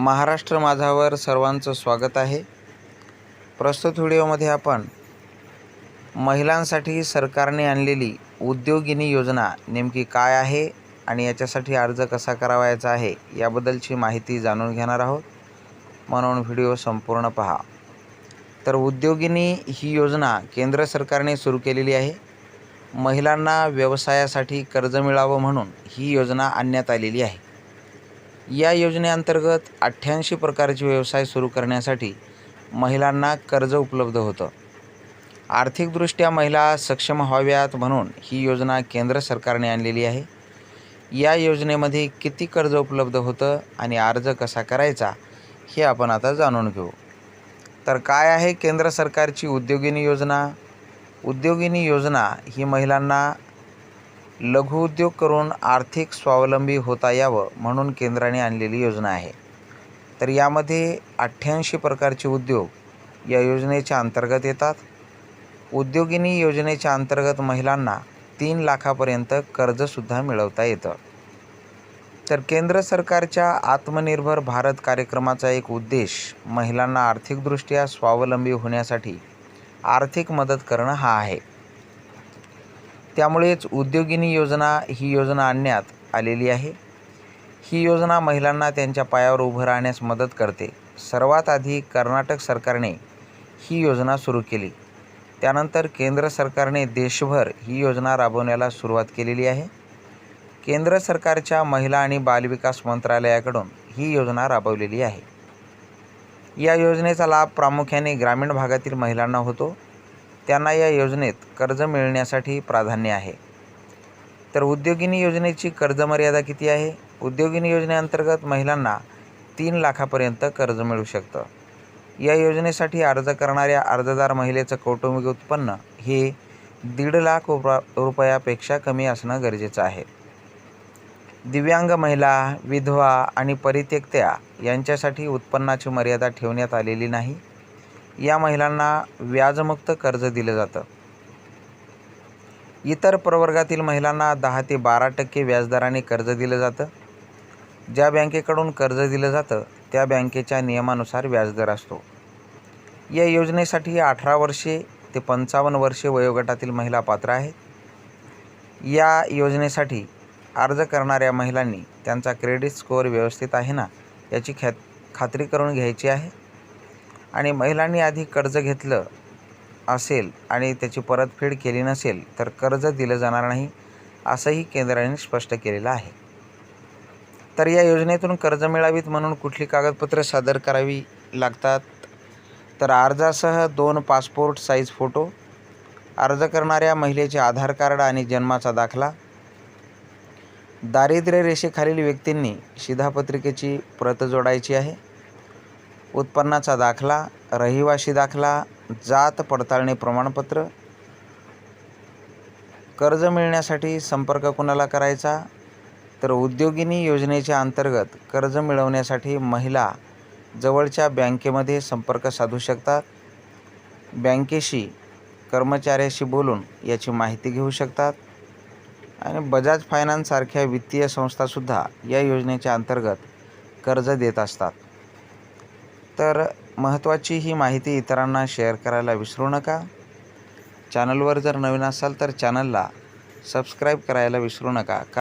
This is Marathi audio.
महाराष्ट्र माझावर सर्वांचं स्वागत आहे। प्रस्तुत व्हिडिओमध्ये आपण महिलांसाठी सरकारने आणलेली उद्योगिनी योजना नेमकी काय आहे आणि याच्यासाठी अर्ज कसा करावयाचा आहे याबद्दलची माहिती जाणून घेणार आहोत, म्हणून व्हिडिओ संपूर्ण पहा। तर उद्योगिनी ही योजना केंद्र सरकारने सुरू केलेली आहे। महिलांना व्यवसायासाठी कर्ज मिळावं म्हणून ही योजना आणण्यात आलेली आहे। या योजनेअंतर्गत 88 प्रकारचे व्यवसाय सुरू करण्यासाठी महिलांना कर्ज उपलब्ध होतं। आर्थिकदृष्ट्या महिला सक्षम व्हाव्यात म्हणून ही योजना केंद्र सरकारने आणलेली आहे। या योजनेमध्ये किती कर्ज उपलब्ध होतं आणि अर्ज कसा करायचा हे आपण आता जाणून घेऊ। तर काय आहे केंद्र सरकारची उद्योगिनी योजना? उद्योगिनी योजना ही महिलांना लघुउद्योग करून आर्थिक स्वावलंबी होता यावं म्हणून केंद्राने आणलेली योजना आहे। तर यामध्ये 88 प्रकारचे उद्योग या योजनेच्या अंतर्गत येतात। उद्योगिनी योजनेच्या अंतर्गत महिलांना 3 लाखापर्यंत कर्जसुद्धा मिळवता येतं। तर केंद्र सरकारच्या आत्मनिर्भर भारत कार्यक्रमाचा एक उद्देश महिलांना आर्थिकदृष्ट्या स्वावलंबी होण्यासाठी आर्थिक मदत करणं हा आहे। त्यामुळेच उद्योगिनी योजना ही योजना आणण्यात आलेली आहे। ही योजना महिलांना त्यांच्या पायावर उभं राहण्यास मदत करते। सर्वात आधी कर्नाटक सरकारने ही योजना सुरू केली, त्यानंतर केंद्र सरकारने देशभर ही योजना राबवण्याला सुरुवात केलेली आहे। केंद्र सरकारच्या महिला आणि बालविकास मंत्रालयाकडून ही योजना राबवलेली आहे। या योजनेचा लाभ प्रामुख्याने ग्रामीण भागातील महिलांना होतो। त्यांना या योजनेत कर्ज मिळण्यासाठी प्राधान्य आहे। तर उद्योगिनी योजनेची कर्ज मर्यादा किती आहे? उद्योगिनी योजनेअंतर्गत महिलांना 3 लाखापर्यंत कर्ज मिळू शकतं। या योजनेसाठी अर्ज करणाऱ्या अर्जदार महिलेचं कौटुंबिक उत्पन्न हे 1.5 लाख रुपयापेक्षा कमी असणं गरजेचं आहे। दिव्यांग महिला, विधवा आणि परित्यक्त्या यांच्यासाठी उत्पन्नाची मर्यादा ठेवण्यात आलेली नाही। या महिलांना व्याजमुक्त कर्ज दिलं जातं। इतर प्रवर्गातील महिलांना 10 ते 12% व्याजदराने कर्ज दिलं जातं। ज्या बँकेकडून कर्ज दिलं जातं त्या बँकेच्या नियमानुसार व्याजदर असतो। या योजनेसाठी 18 वर्षे ते 55 वर्षे वयोगटातील महिला पात्र आहेत। या योजनेसाठी अर्ज करणाऱ्या महिलांनी त्यांचा क्रेडिट स्कोअर व्यवस्थित आहे ना याची खात्री करून घ्यायची आहे। आणि महिलांनी आधी कर्ज घेतलं असेल आणि त्याची परतफेड केली नसेल तर कर्ज दिलं जाणार नाही, असंही केंद्राने स्पष्ट केलेलं आहे। तर या योजनेतून कर्ज मिळावीत म्हणून कुठली कागदपत्रे सादर करावी लागतात? तर अर्जासह 2 पासपोर्ट साईज फोटो, अर्ज करणाऱ्या महिलेचे आधार कार्ड आणि जन्माचा दाखला, दारिद्र्य रेषेखालील व्यक्तींनी शिधापत्रिकेची प्रत जोडायची आहे, उत्पन्नाचा दाखला, रहिवासी दाखला, जात पडताळणी प्रमाणपत्र। कर्ज मिळण्यासाठी संपर्क कुणाला करायचा? तर उद्योगिनी योजनेच्या अंतर्गत कर्ज मिळवण्यासाठी महिला जवळच्या बँकेमध्ये संपर्क साधू शकतात। बँकेशी कर्मचाऱ्याशी बोलून याची माहिती घेऊ शकतात आणि बजाज फायनान्स सारख्या वित्तीय संस्थासुद्धा या योजनेच्या अंतर्गत कर्ज देत असतात। तर महत्त्वाची ही माहिती इतरांना शेअर करायला विसरू नका। चॅनलवर जर नवीन असाल तर चॅनलला सबस्क्राईब करायला विसरू नका।